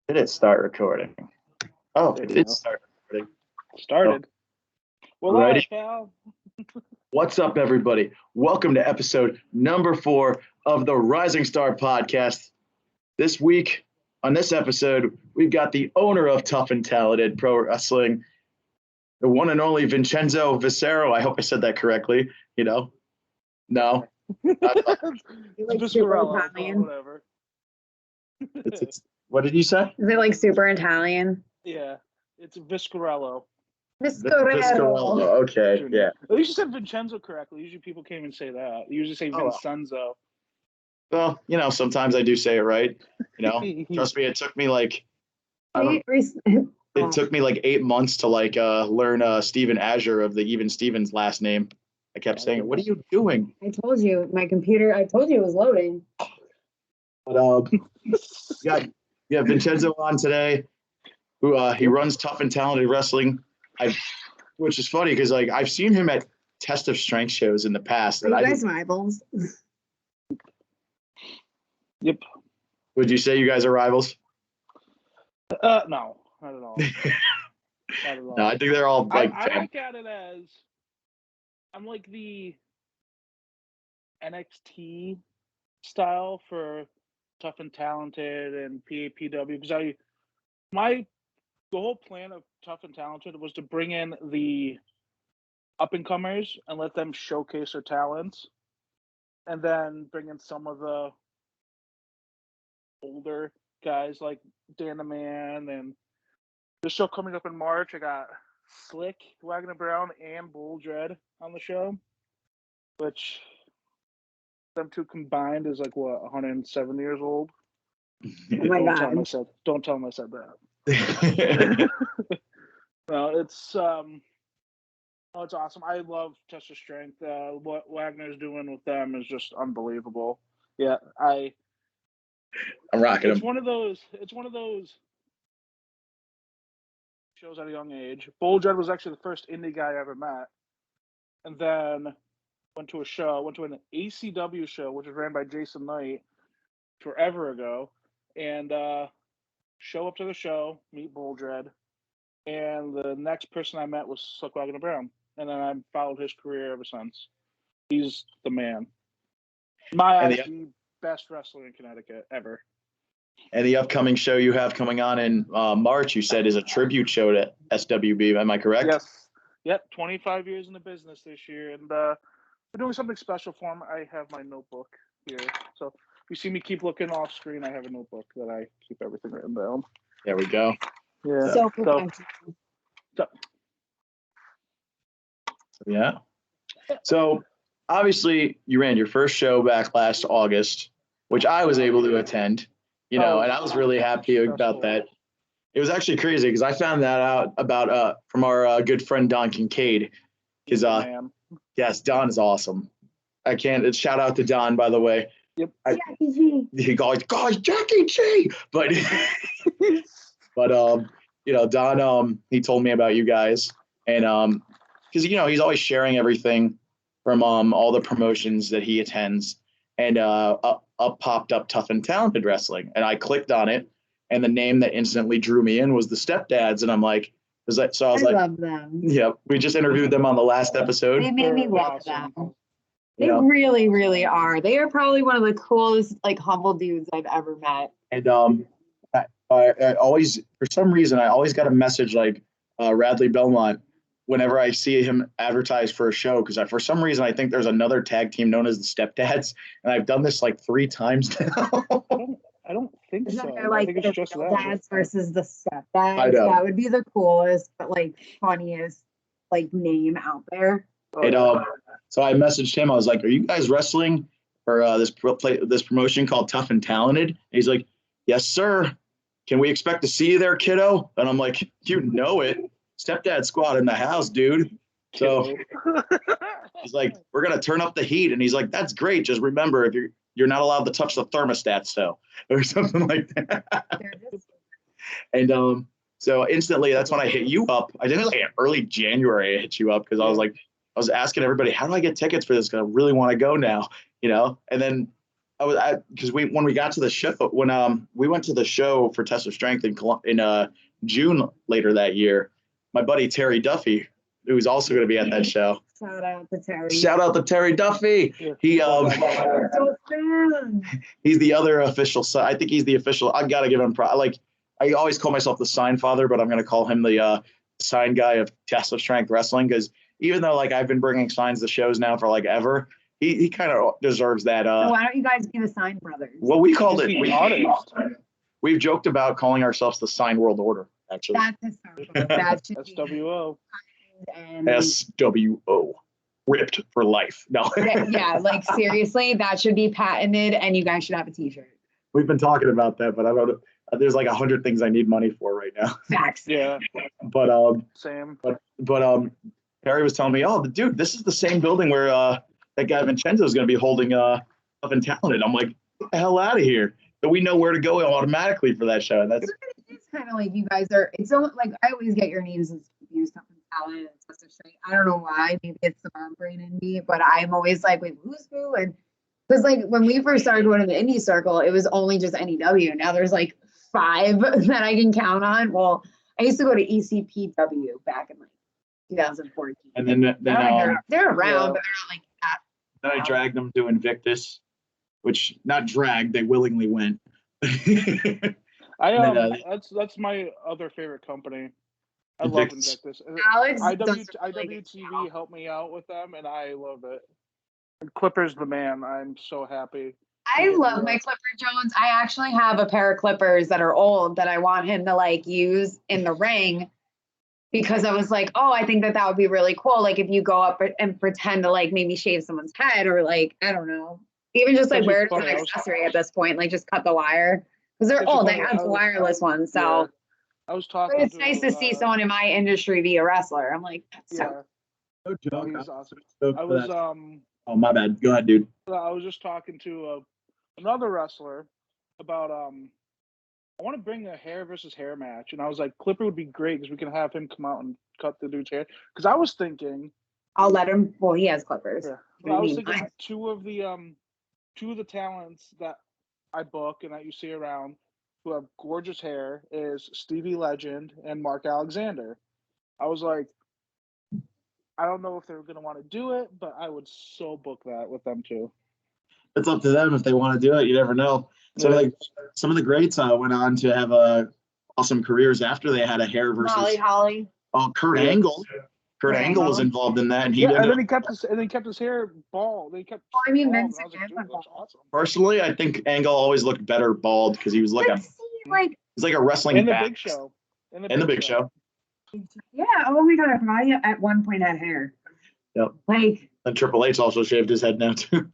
Did it start recording? Oh, it did start recording. Started. Well, Alrighty. pal. What's up, everybody? Welcome to episode number 4 of the Rising Star podcast. This week, on this episode, we've got the owner of Tough and Talented Pro Wrestling, the one and only Vincenzo Viscariello. I hope I said that correctly. No. Viscariello, whatever. What did you say? Is it like super Italian? Yeah, it's Viscariello. Viscariello. Okay, Junior. yeah. At least you said Vincenzo correctly. Usually people can't even say that. They usually say Vincenzo. Well, sometimes I do say it right. Trust me, it took me like it took me like 8 months to learn Steven Azure of the Even Stevens last name. I kept saying, "What are you doing?" I told you, my computer. I told you it was loading. But yeah, Vincenzo on today, who he runs Tough and Talented Wrestling. Which is funny because I've seen him at Test of Strength shows in the past. Are you guys rivals? Yep. Would you say you guys are rivals? No, not at all. Not at all. No, I think they're all I look at it as I'm like the NXT style for Tough and Talented and PAPW because the whole plan of Tough and Talented was to bring in the up-and-comers and let them showcase their talents, and then bring in some of the older guys like Dan the Man. And the show coming up in March, I got Slick, Wagner Brown, and Bull Dread on the show, which them two combined is 107 years old. Oh my God. Don't tell them I said that. No, it's awesome. I love Test of Strength. What Wagner's doing with them is just unbelievable. Yeah, I'm rocking It's him. one of those shows at a young age. Bull Dread was actually the first indie guy I ever met, and then went to an ACW show, which was ran by Jason Knight forever ago, and show up to the show, meet Bull Dread. And the next person I met was Slick Wagner Brown. And then I've followed his career ever since. He's the man. The best wrestler in Connecticut ever. And the upcoming show you have coming on in March, you said, is a tribute show to SWB. Am I correct? Yes. Yep. 25 years in the business this year. And we're doing something special for him. I have my notebook here. So if you see me keep looking off screen, I have a notebook that I keep everything written down. There we go. Yeah. Yeah. So obviously you ran your first show back last August, which I was able to attend, and I was really happy about that. It was actually crazy because I found that out about from our good friend Don Kincaid. Because yes, Don is awesome. Shout out to Don, by the way. Yep. Jackie G. He goes, Jackie G. But Don, he told me about you guys, and because he's always sharing everything from all the promotions that he attends, and up popped up Tough and Talented Wrestling, and I clicked on it, and the name that instantly drew me in was the Stepdads, and I'm like, I love them. Yeah, we just interviewed them on the last episode. They made me love them. They really, really are. They are probably one of the coolest, humble dudes I've ever met. And I always, for some reason, I always got a message Radley Belmont whenever I see him advertised for a show, because for some reason I think there's another tag team known as the Stepdads, and I've done this 3 times now. I don't think so. I think it's just the dads versus the stepdads. I know. That would be the coolest, but funniest name out there. And so I messaged him. I was like, "Are you guys wrestling for this promotion called Tough and Talented?" And he's like, "Yes, sir. Can we expect to see you there, kiddo?" And I'm like, "You know it. Stepdad squad in the house, dude." So he's like, "We're gonna turn up the heat," and he's like, "That's great. Just remember, if you're not allowed to touch the thermostat, or something like that." And so instantly, that's when I hit you up. I think it was in early January. I hit you up because I was asking everybody, "How do I get tickets for this? Because I really want to go now," And then because when we got to the show, when we went to the show for Test of Strength in June later that year, my buddy Terry Duffy, who's also going to be at that show. Shout out to Terry. Shout out to Terry Duffy. He he's the other official. I think he's the official. I gotta give him I always call myself the sign father, but I'm gonna call him the sign guy of Test of Strength Wrestling, because even though I've been bringing signs to shows now for ever, he kind of deserves that. So why don't you guys be the sign brothers? Well, we called it. We've joked about calling ourselves the Sign World Order. Actually, that's historical. That should SWO. SWO. Ripped for life. No. Yeah, seriously, that should be patented, and you guys should have a T-shirt. We've been talking about that, but I don't. There's 100 things I need money for right now. Facts. Yeah. But Same. But Harry was telling me, oh, dude, this is the same building where that guy Vincenzo is going to be holding Tough and Talented. I'm like, get the hell out of here. So we know where to go automatically for that show. And that's it's kind of you guys are. It's so I always get your names confused. Tough and Talented and Test of Strength. I don't know why. Maybe it's the mom brain in me, but I'm always wait, who's who? And because when we first started going to the indie circle, it was only just NEW. Now there's 5 that I can count on. Well, I used to go to ECPW back in 2014. And then they're around, but they're not that. Then I dragged them to Invictus, which not dragged, they willingly went. That's my other favorite company. I love Invictus. Alex, IWTV helped me out with them, and I love it. And Clipper's the man. I'm so happy. I love my Clipper Jones. I actually have a pair of clippers that are old that I want him to use in the ring, because I was oh, I think that would be really cool. If you go up and pretend to maybe shave someone's head, or I don't know, even just wear it as an accessory at this point, just cut the wire, because they're old. They have the wireless ones, so. Yeah. I was talking. It's nice to see someone in my industry be a wrestler. I'm that's so. No joke. He's awesome. I was Oh, my bad. Go ahead, dude. I was just talking to another wrestler about I want to bring a hair versus hair match, and I was like, Clipper would be great because we can have him come out and cut the dude's hair. Because I was thinking, I'll let him. Well, he has clippers. Yeah, but I was thinking two of the talents that I book and that you see around who have gorgeous hair is Stevie Legend and Mark Alexander. I was like, I don't know if they're going to want to do it, but I would so book that with them too. It's up to them if they want to do it. You never know. So some of the greats went on to have awesome careers after they had a hair versus Holly. Oh, Kurt Angle. Kurt Angle was involved in that, and then he kept his hair bald. Vince was awesome. Personally, I think Angle always looked better bald because he was he's like a wrestling in the Big Show. In the Big Show. Yeah. Oh my God! I at one point had hair. Yep. And Triple H also shaved his head now too.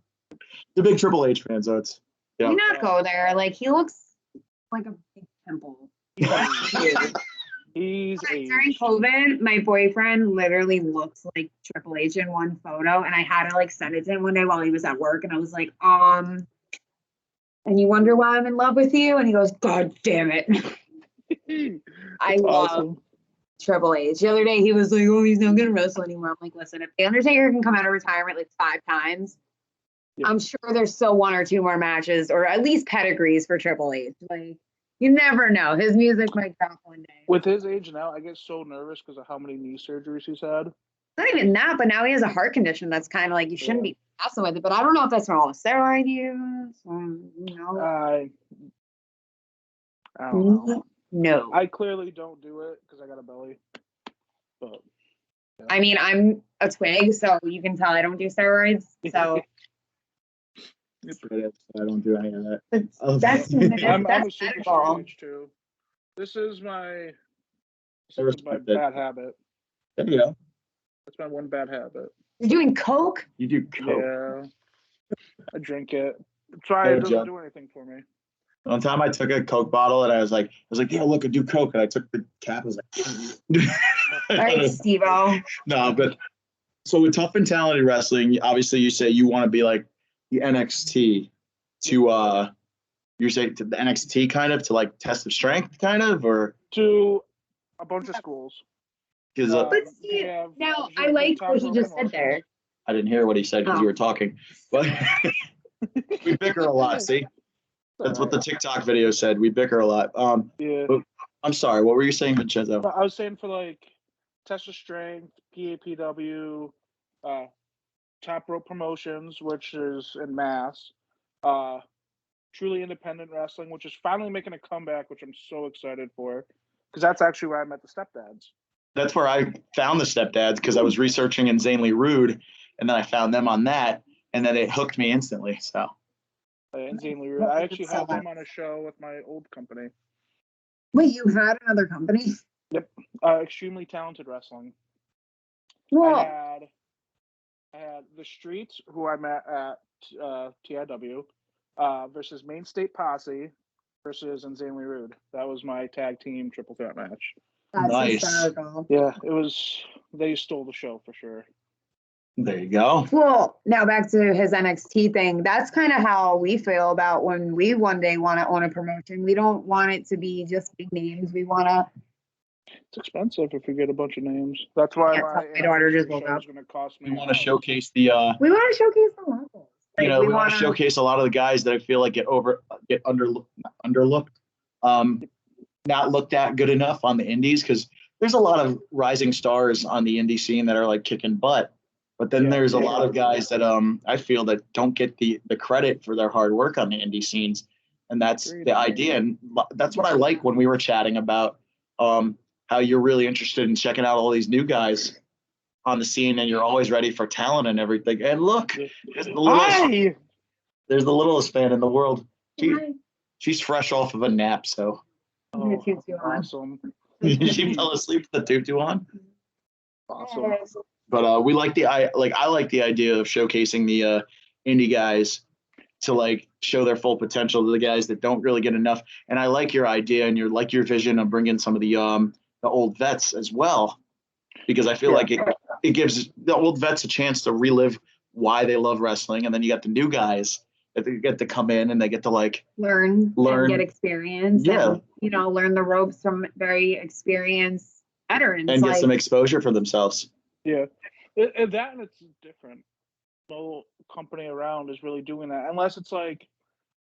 The big Triple H fan, so it's. Do not go there. He looks like a big temple. During COVID, my boyfriend literally looks like Triple H in one photo, and I had to send it to him one day while he was at work, and I was like, and you wonder why I'm in love with you? And he goes, God damn it. I love Triple H. The other day he was like, oh, he's not gonna wrestle anymore. I'm like, listen, if The Undertaker can come out of retirement 5 times, I'm sure there's still 1 or 2 more matches, or at least pedigrees for Triple H. You never know. His music might drop one day. With his age now, I get so nervous because of how many knee surgeries he's had. Not even that, but now he has a heart condition that's kind of you shouldn't be messing with it. But I don't know if that's from all the steroid use. I don't know. No. I clearly don't do it because I got a belly. But I mean, I'm a twig, so you can tell I don't do steroids. So. I don't do any of that. That's I'm a super strange too. This is my bad habit. There you go. That's my one bad habit. You're doing coke? You do coke. Yeah. I drink it. It doesn't do anything for me. One time I took a Coke bottle and I was like, yeah, look, I do Coke. And I took the cap. I was like, all right, Steve-O. No, but so with Tough and Talented Wrestling, obviously you say you want to be like the NXT to you say to the NXT kind of to Test of Strength kind of, or to a bunch of schools. Because now I like what he just said there. I didn't hear what he said because you were talking, but We bicker a lot. See, that's what the TikTok video said. We bicker a lot. Yeah. But I'm sorry. What were you saying, Vincenzo? I was saying for like Test of Strength, PAPW, Top Rope Promotions, which is in Mass, Truly Independent Wrestling, which is finally making a comeback, which I'm so excited for, because that's actually where I met the Stepdads. That's where I found the Stepdads, because I was researching Insanely Rude, and then I found them on that, and then it hooked me instantly. So. Insanely Rude. I actually had them on a show with my old company. Wait, you had another company? Yep. Extremely Talented Wrestling. Well, I had The Streets, who I met at TIW, versus Main State Posse versus Insanely Rude. That was my tag team triple threat match. that's Nice. hysterical. Yeah, it was. They stole the show for sure. There you go. Well, now back to his NXT thing. That's kind of how we feel about when we one day want to own a promotion. We don't want it to be just big names. We want to. It's expensive if you get a bunch of names. That's why Yeah, my daughter just woke show up. is going to cost me. We want to showcase the. We want to showcase the locals. We want to showcase a lot of the guys that I feel like get underlooked, not looked at good enough on the indies, because there's a lot of rising stars on the indie scene that are like kicking butt, but then there's a lot of guys that I feel that don't get the credit for their hard work on the indie scenes, and that's the idea, and that's what I like when we were chatting about how you're really interested in checking out all these new guys on the scene, and you're always ready for talent and everything. And look, there's the littlest fan in the world. She's fresh off of a nap, so awesome. She fell asleep with the tutu on. Awesome. But we like I like the idea of showcasing the indie guys to like show their full potential to the guys that don't really get enough. And I like your idea and your vision of bringing some of the old vets as well, because I feel like it gives the old vets a chance to relive why they love wrestling, and then you got the new guys that they get to come in and they get to like learn and get experience. Yeah. And, learn the ropes from very experienced veterans. And get some exposure for themselves. Yeah. And it's different. No company around is really doing that, unless it's like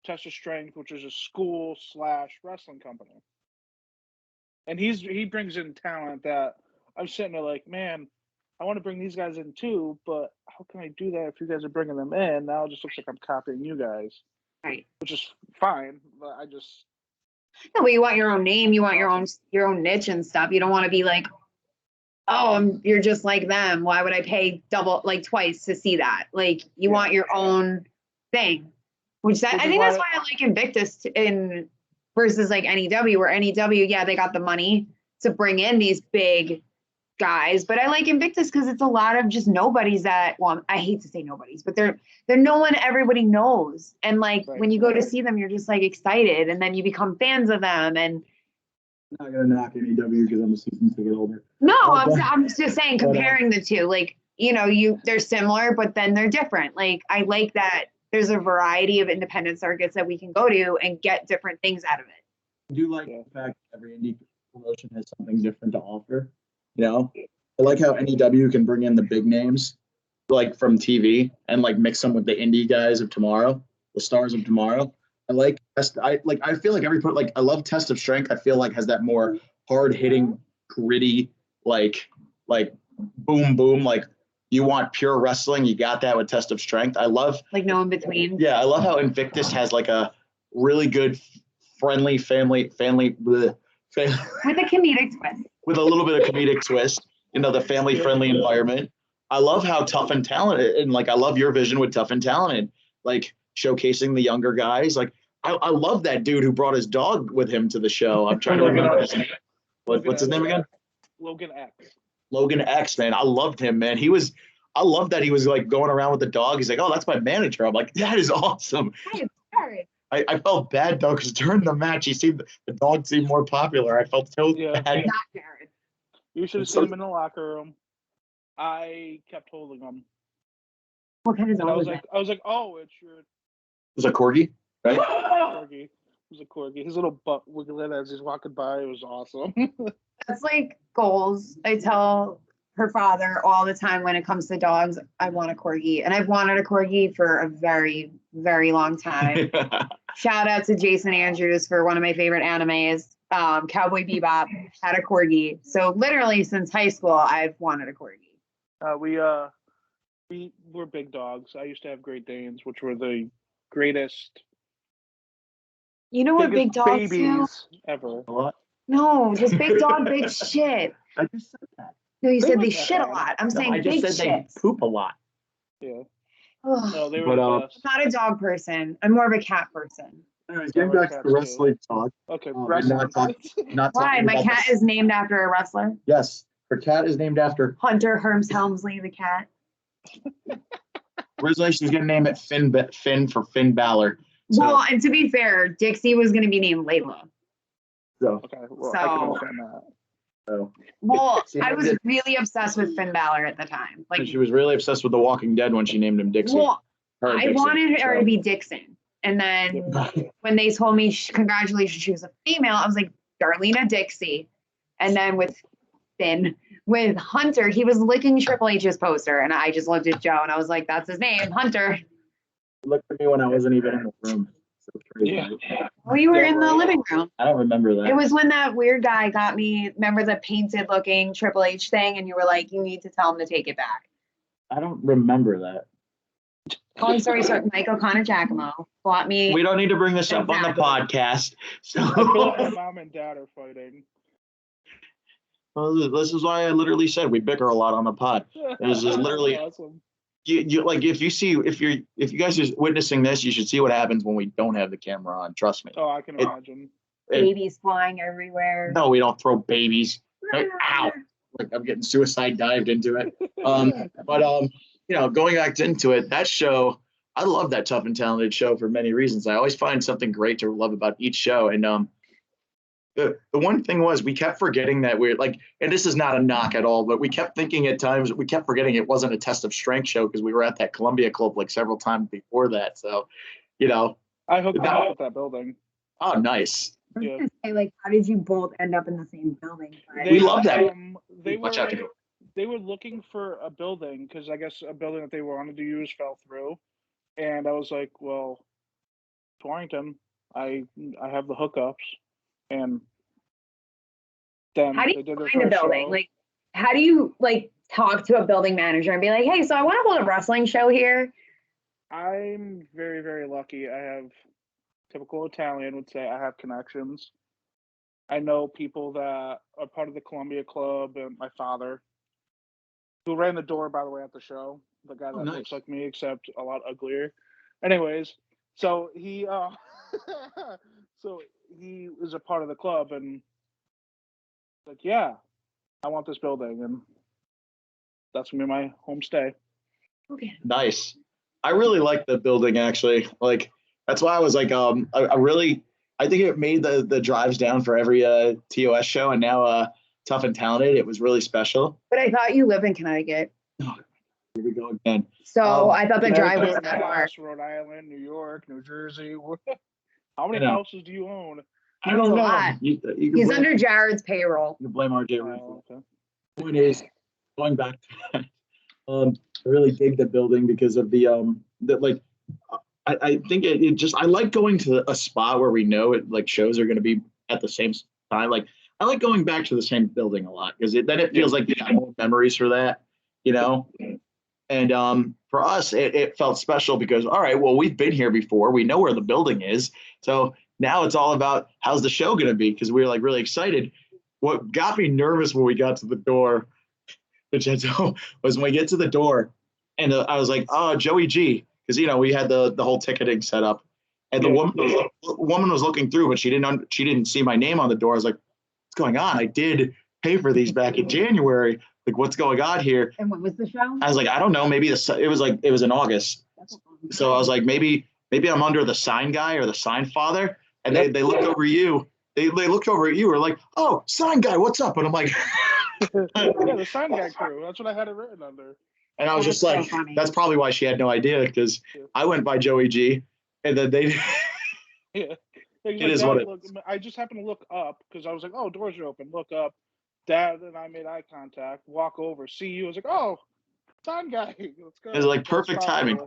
Test of Strength, which is a school/wrestling company. And he brings in talent that I'm sitting there like, man, I want to bring these guys in too, but how can I do that if you guys are bringing them in? Now it just looks like I'm copying you guys. Right. Which is fine, but I just. No, but you want your own name. You want your own niche and stuff. You don't want to be like, oh, you're just like them. Why would I pay twice to see that? Like, you want your own thing. I think that's why I like Invictus versus like NEW, where NEW, they got the money to bring in these big guys, but I like Invictus because it's a lot of just nobodies that, well, I hate to say nobodies, but they're no one everybody knows. And like when you go to see them, you're just like excited, and then you become fans of them. And I'm not gonna knock NEW because I'm a season ticket holder. No, I'm just saying, comparing the two, like, they're similar, but then they're different. Like, I like that there's a variety of independent circuits that we can go to and get different things out of it. I do like the fact that every indie promotion has something different to offer. I like how NEW can bring in the big names, like from TV, and like mix them with the indie guys of tomorrow, the stars of tomorrow. I feel like I love Test of Strength. I feel like has that more hard hitting, gritty, like boom boom. Like you want pure wrestling, you got that with Test of Strength. I love like no in between. Yeah, I love how Invictus has like a really good, friendly family with a comedic twist. With a little bit of comedic twist, the family friendly environment. I love how Tough and Talented, and like I love your vision with Tough and Talented, like showcasing the younger guys. Like I love that dude who brought his dog with him to the show. I'm trying to remember his name. What's his name again? Logan X. Logan X, man. I loved him, man. I love that he was like going around with the dog. He's like, oh, that's my manager. I'm like, that is awesome. I felt bad though, because during the match, the dog seemed more popular. I felt so bad. Not Jared. You should have seen him in the locker room. I kept holding him. What kind of dog was I was like, oh, it's your. It was a corgi, right? Corgi. It was a corgi. His little butt wiggling as he's walking by. It was awesome. That's like goals. I tell her father all the time when it comes to dogs. I want a corgi, and I've wanted a corgi for a very, very long time. Shout out to Jason Andrews for one of my favorite animes, Cowboy Bebop. Had a corgi, so literally since high school, I've wanted a corgi. We were big dogs. I used to have Great Danes, which were the greatest. You know what big dogs babies do? Ever. What? No, just big dog, big shit. I just said that. No, you said were they that shit a bad. lot. I'm No, saying I just big said shit. they poop a lot. Yeah. Ugh. No, they were But, the best. I'm not a dog person. I'm more of a cat person. Anyways, Yeah, getting we're back to cats, the too. wrestling talk. Okay, we're wrestling. not Why? talking My about cat this. is named after a wrestler. Yes, her cat is named after. Hunter Herms Helmsley, the cat. Originally, she was going to name it Finn for Finn Balor. So, Well, and to be fair, Dixie was going to be named Layla. so, Okay, well, I can understand that. so. Well, She I named was it- really obsessed with Finn Balor at the time. Like, she was really obsessed with The Walking Dead when she named him Dixie. well, Her I Dixie, wanted her so. to be Dixon. And then when they told me, congratulations, she was a female, I was like, Darlena Dixie. And then with Hunter, he was licking Triple H's poster. And I just looked at Joe and I was like, that's his name, Hunter. She looked at me when I wasn't even in the room. So crazy. Yeah. We were Yeah, in the right. living room. I don't remember that. It was when that weird guy got me, remember the painted looking Triple H thing? And you were like, you need to tell him to take it back. I don't remember that. Long story short, Michael Connor Giacomo bought me. We don't need to bring this up on the Exactly. podcast. So I feel like my mom and dad are fighting. well, this is why I literally said we bicker a lot on the pod. It was just literally awesome. you like if you guys are witnessing this, you should see what happens when we don't have the camera on. Trust me. Oh, I can imagine. Babies flying everywhere. No, we don't throw babies. Like, ow! Like I'm getting suicide dived into it. But going back into it, that show, I love that Tough and Talented show for many reasons. I always find something great to love about each show. And the one thing was we kept forgetting that we're like, and this is not a knock at all, but we kept thinking at times, we kept forgetting it wasn't a test of strength show because we were at that Columbia Club like several times before that. So, I hooked up with that building. Oh, nice. I was Yeah. gonna say, like, how did you both end up in the same building? But We love that. They were looking for a building because I guess a building that they wanted to use fell through, and I was like, well, Torrington, I have the hookups, and then how do they did you their find a first building? show. Like, how do you like talk to a building manager and be like, hey, so I want to hold a wrestling show here? I'm very, very lucky. I have, typical Italian would say, I have connections. I know people that are part of the Columbia Club, and my father, who ran the door, by the way, at the show, the guy that nice. looks like me, except a lot uglier. Anyways, so he is a part of the club, and like, yeah, I want this building, and that's gonna be my homestay. Okay. Nice. I really like the building actually. Like that's why I was like, I think it made the drives down for every TOS show, and now Tough and Talented. It was really special. But I thought you live in Connecticut. Oh, here we go again. So I thought the drive was Connecticut, that far. Mass, Rhode Island, New York, New Jersey. How many I know. houses do you own? I don't That's a know. lot. You can He's blame, under Jared's payroll. you can blame RJ. Oh, okay. The point is, going back to that, I really dig the building because of the like. I think it just I like going to a spot where we know it like shows are going to be at the same time. Like I like going back to the same building a lot because then it feels like you got more memories for that, And for us, it felt special because all right, well we've been here before, we know where the building is, so now it's all about how's the show going to be because we were like really excited. What got me nervous when we got to the door, Vincenzo, was when we get to the door, and I was like, oh, Joey G. Because we had the whole ticketing set up, and the woman was looking through, but she didn't see my name on the door. I was like, "What's going on? I did pay for these back in January. Like, what's going on here?" And what was the show? I was like, "I don't know. Maybe it was in August." So I was like, maybe I'm under the sign guy or the sign father, and they looked over you. They looked over at you. Were like, "Oh, sign guy, what's up?" And I'm like, Yeah, the sign guy crew. That's what I had it written under. And I was just like, so funny. that's probably why she had no idea because I went by Joey G, and then they. Yeah. It is what it is. I just happened to look up because I was like, oh, doors are open. Look up. Dad and I made eye contact, walk over, see you. I was like, oh, time guy. Let's go. It was like perfect timing.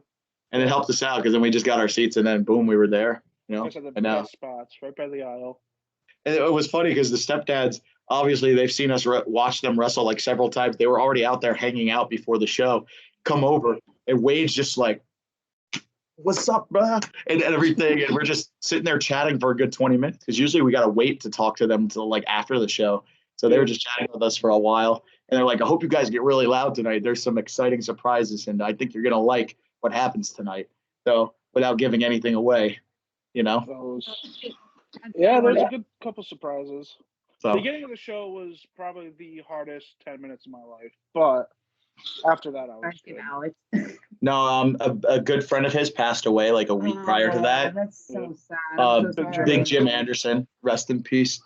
And it helped us out because then we just got our seats and then boom, we were there. Just at the best spots, right by the aisle. And it was funny because the stepdads, obviously, they've seen us watch them wrestle like several times. They were already out there hanging out before the show. Come over, and Wade's just like, "What's up, bro?" and everything. And we're just sitting there chatting for a good 20 minutes because usually we got to wait to talk to them until like after the show. So they were just chatting with us for a while. And they're like, "I hope you guys get really loud tonight. There's some exciting surprises, and I think you're going to like what happens tonight." So without giving anything away, Yeah, there's a good couple surprises. So the beginning of the show was probably the hardest 10 minutes of my life, but after that, I was good. No, a good friend of his passed away like a week prior to that. That's so sad. Big Jim Anderson, rest in peace.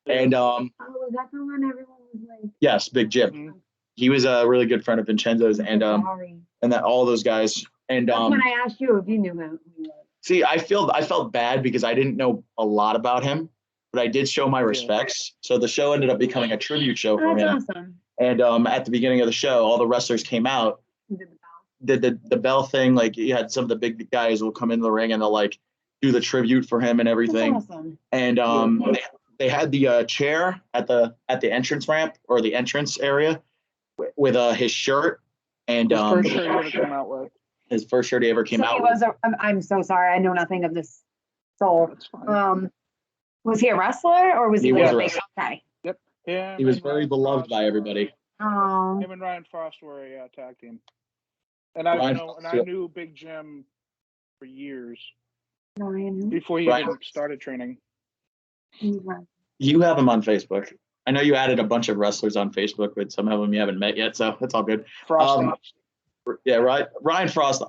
And was that the one everyone was like? Yes, Big Jim. Mm-hmm. He was a really good friend of Vincenzo's, and that all those guys. And that's when I asked you if you knew him. See, I felt bad because I didn't know a lot about him, but I did show my respects. So the show ended up becoming a tribute show for him. That's awesome. And at the beginning of the show, all the wrestlers came out, did the bell thing. Like you had some of the big guys will come into the ring and they'll like do the tribute for him and everything. That's awesome. And they had the chair at the entrance ramp or the entrance area with his shirt and first shirt he ever came out with. His first shirt he ever came out with. I'm so sorry. I know nothing of this soul. That's fine. Was he a wrestler or was he like a wrestler? Okay. Yep. Yeah. He was very beloved by everybody. Oh. Him and Ryan Frost were a tag team. And I knew Big Jim for years before he even started training. You have him on Facebook. I know you added a bunch of wrestlers on Facebook, but some of them you haven't met yet, so that's all good. Frost. Yeah, right. Ryan Frost.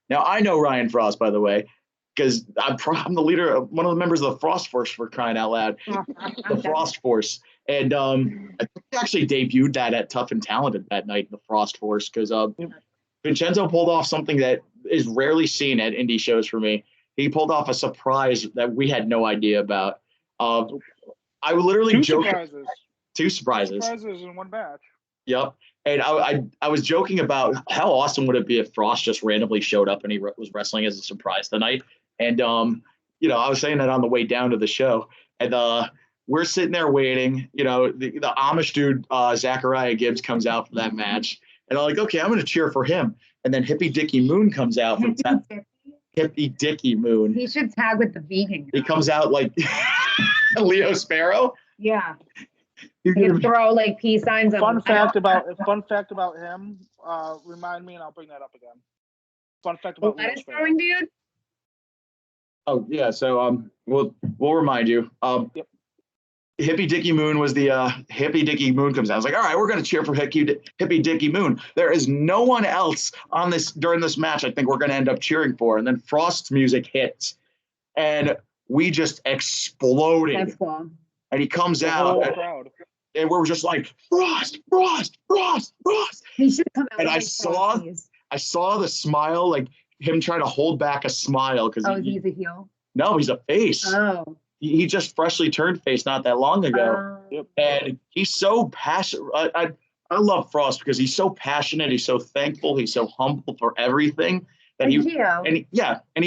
Now I know Ryan Frost, by the way, because I'm the leader of one of the members of the Frost Force, for crying out loud. The Frost Force. And I think he actually debuted that at Tough and Talented that night, the Frost Force, because Vincenzo pulled off something that is rarely seen at indie shows for me. He pulled off a surprise that we had no idea about. I would literally joke. Two surprises. 2 surprises in one batch. Yep. And I was joking about how awesome would it be if Frost just randomly showed up and he was wrestling as a surprise tonight. And, I was saying that on the way down to the show. And we're sitting there waiting. The Amish dude, Zachariah Gibbs, comes out for that match. And I'm like, okay, I'm going to cheer for him. And then Hippie Dicky Moon comes out from Hippie Dicky Moon. He should tag with the vegan guy. He comes out like Leo Sparrow. Yeah. You throw like peace signs. Fun fact about him. Remind me, and I'll bring that up again. Fun fact about lettuce throwing dude. Oh yeah, so we'll remind you. Yep. Hippie Dicky Moon was the Hippie Dicky Moon comes out. I was like, all right, we're gonna cheer for Hippie Dicky Moon. There is no one else on this during this match. I think we're gonna end up cheering for. And then Frost's music hits, and we just exploded. That's cool. And he comes out, and we're just like, Frost. He should come out. And I saw the smile, like him trying to hold back a smile because he's a heel. No, he's a face. Oh, he just freshly turned face not that long ago, and he's so passionate. I love Frost because he's so passionate. He's so thankful. He's so humble for everything. And he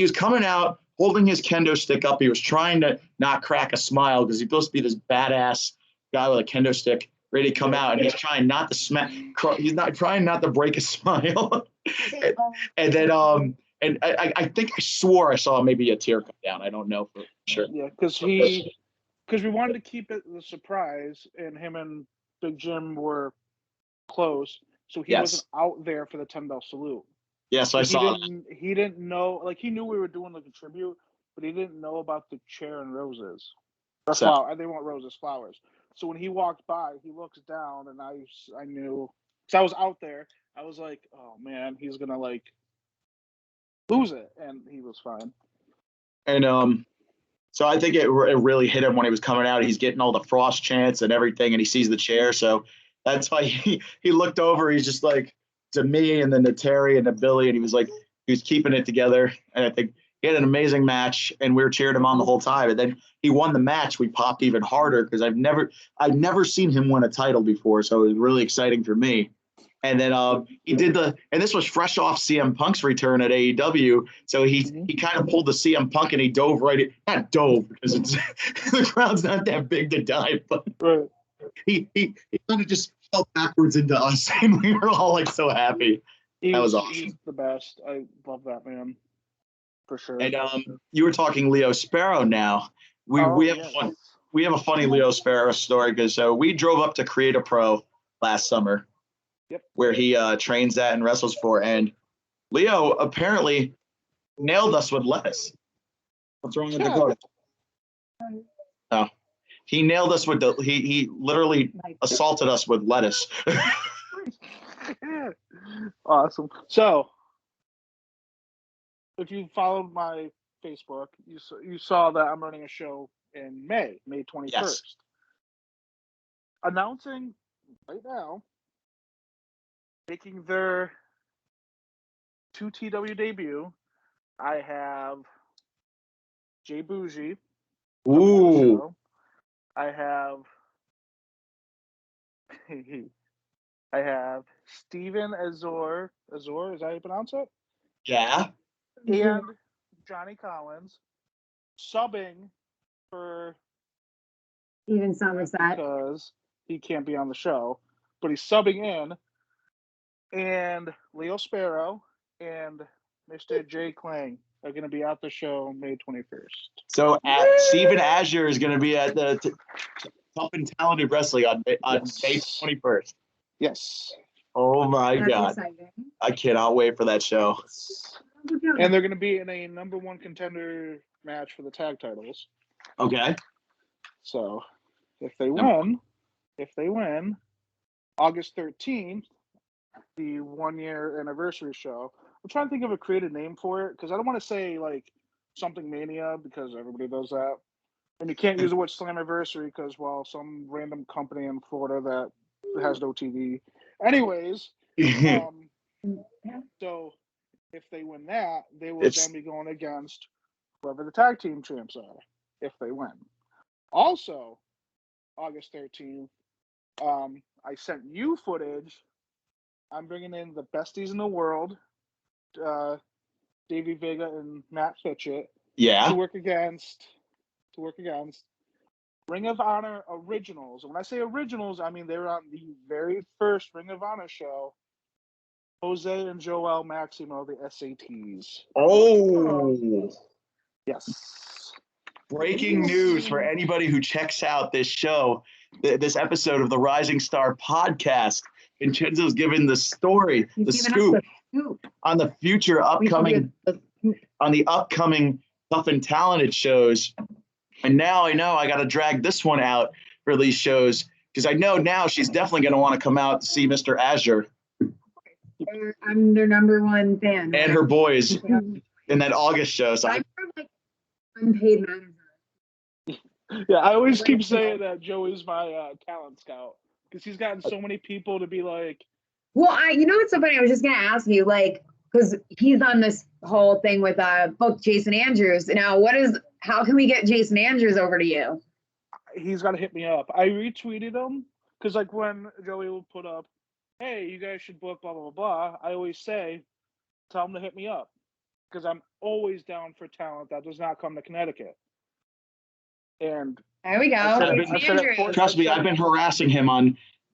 was coming out holding his kendo stick up. He was trying to not crack a smile because he's supposed to be this badass guy with a kendo stick ready to come out, and he's trying not to he's not trying not to break a smile. and then I think I swore I saw maybe a tear come down. I don't know for sure. Yeah, because we wanted to keep it the surprise, and him and Big Jim were close, so he wasn't out there for the 10 bell salute. Yeah, so I saw. He didn't know, like he knew we were doing like a tribute, but he didn't know about the chair and roses. They weren't roses, flowers. So when he walked by, he looks down, and I knew, because I was out there. I was like, oh man, he's gonna like lose it, and he was fine. And so I think it really hit him when he was coming out. He's getting all the Frost chants and everything, and he sees the chair. So that's why he looked over. He's just like to me, and then to Terry and to Billy, and he was keeping it together. And I think He had an amazing match, and we were cheering him on the whole time. And then he won the match. We popped even harder because I'd never seen him win a title before, so it was really exciting for me. And then he did and this was fresh off CM Punk's return at AEW. So he kind of pulled the CM Punk and he dove not dove because the crowd's not that big to dive, but he kind of just fell backwards into us, and we were all like so happy. That was awesome. He's the best. I love that man for sure. And you were talking Leo Sparrow now. We have a funny Leo Sparrow story because we drove up to Create a Pro last summer. Yep. Where he trains at and wrestles for. And Leo apparently nailed us with lettuce. What's wrong with Dakota? No. He nailed us with he literally assaulted us with lettuce. Awesome. So, if you followed my Facebook, you saw that I'm running a show in May 21st. Yes. Announcing right now, making their 2TW debut, I have Jay Bougie. Ooh. I have Steven Azor. Azor, is that how you pronounce it? Yeah. And Johnny Collins subbing for Even Somerset because he can't be on the show, but he's subbing in. And Leo Sparrow and Mr. Jay Klang are going to be at the show May 21st. So Steven Azure is going to be at the Tough and Talented Wrestling on May 21st. Yes. Oh my That's God. exciting. I cannot wait for that show. And they're going to be in a number one contender match for the tag titles. Okay. So if they win, August 13th, the 1 year anniversary show. I'm trying to think of a creative name for it because I don't want to say like something Mania because everybody does that. And you can't use the word Slammiversary because, well, some random company in Florida that has no TV. Anyways, so if they win that, they will then be going against whoever the tag team champs are if they win. Also, August 13th, I sent you footage. I'm bringing in the besties in the world, Davey Vega and Matt Fitchett, to work against Ring of Honor originals. And when I say originals, I mean they were on the very first Ring of Honor show. Jose and Joel Maximo, the SATs. Oh. Yes. Breaking news for anybody who checks out this show, this episode of the Rising Star podcast. Vincenzo's given the story, the scoop on the future upcoming Tough and Talented shows. And now I know I got to drag this one out for these shows because I know now she's definitely going to want to come out to see Mr. Azure. I'm their number one fan. And her boys in that August show. So I'm like unpaid manager. Yeah, I always keep saying that Joey's my talent scout because he's gotten so many people to be like. Well, what's so funny? I was just gonna ask you, like, because he's on this whole thing with book Jason Andrews. Now, how can we get Jason Andrews over to you? He's got to hit me up. I retweeted him because, like, when Joey will put up, "Hey, you guys should book blah blah blah," I always say, "Tell him to hit me up," because I'm always down for talent that does not come to Connecticut. And there we go. Trust me, I've been harassing him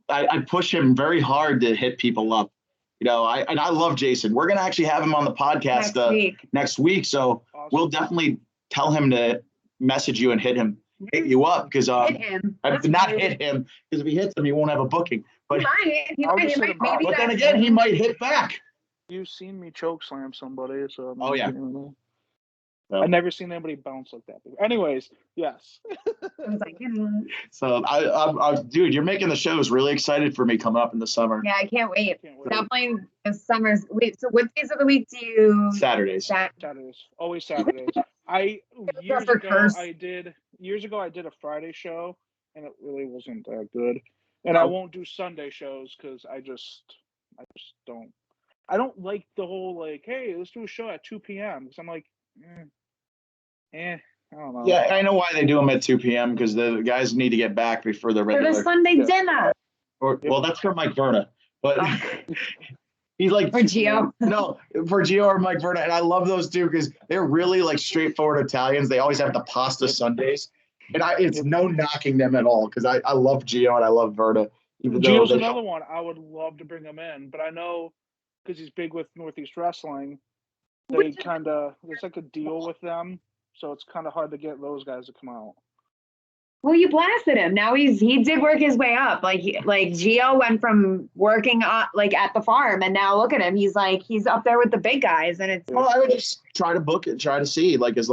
I push him very hard to hit people up. I love Jason. We're going to actually have him on the podcast next week. So awesome. We'll definitely tell him to message you and hit you up because hit him. Not hit him because if he hits him, he won't have a booking. But he might, but then again, he might hit back. You've seen me choke slam somebody, so oh yeah. I've never seen anybody bounce like that. Anyways, yes. So, dude, you're making the shows really excited for me coming up in the summer. Yeah, I can't wait. Definitely the summer's. Wait, so what days of the week do you? Saturdays. Saturdays. Always Saturdays. Years ago, I did a Friday show, and it really wasn't that good. And I won't do Sunday shows because I just don't. I don't like the whole like, hey, let's do a show at 2 p.m. Because I'm like, I don't know. Yeah, I know why they do them at 2 p.m. because the guys need to get back before the For regular. the Sunday dinner. Well, that's for Mike Verna, but he's like For Gio. No, for Gio or Mike Verna, and I love those two because they're really like straightforward Italians. They always have the pasta Sundays, and it's no knocking them at all because I love Gio and I love Verna. Even Gio's though another one. I would love to bring him in, but I know because he's big with Northeast Wrestling, there's like a deal with them, so it's kind of hard to get those guys to come out. Well, you blasted him. Now he did work his way up. Like Gio went from working at the farm, and now look at him. He's up there with the big guys, and it's. Well, I would just try to book it, try to see. Like as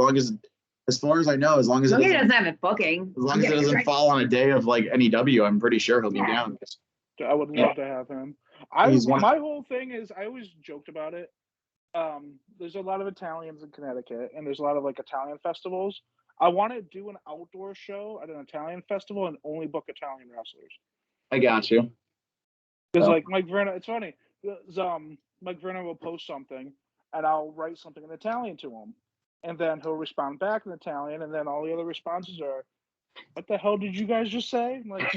far as I know, as long as he doesn't have it booking. As long as it doesn't fall on a day of like NEW, I'm pretty sure he'll be down. I would love to have him. My whole thing is I always joked about it. There's a lot of Italians in Connecticut, and there's a lot of like Italian festivals. I want to do an outdoor show at an Italian festival and only book Italian wrestlers. I got you. Because like Mike Verna, it's funny. Mike Verna will post something, and I'll write something in Italian to him, and then he'll respond back in Italian, and then all the other responses are, "What the hell did you guys just say?" Like,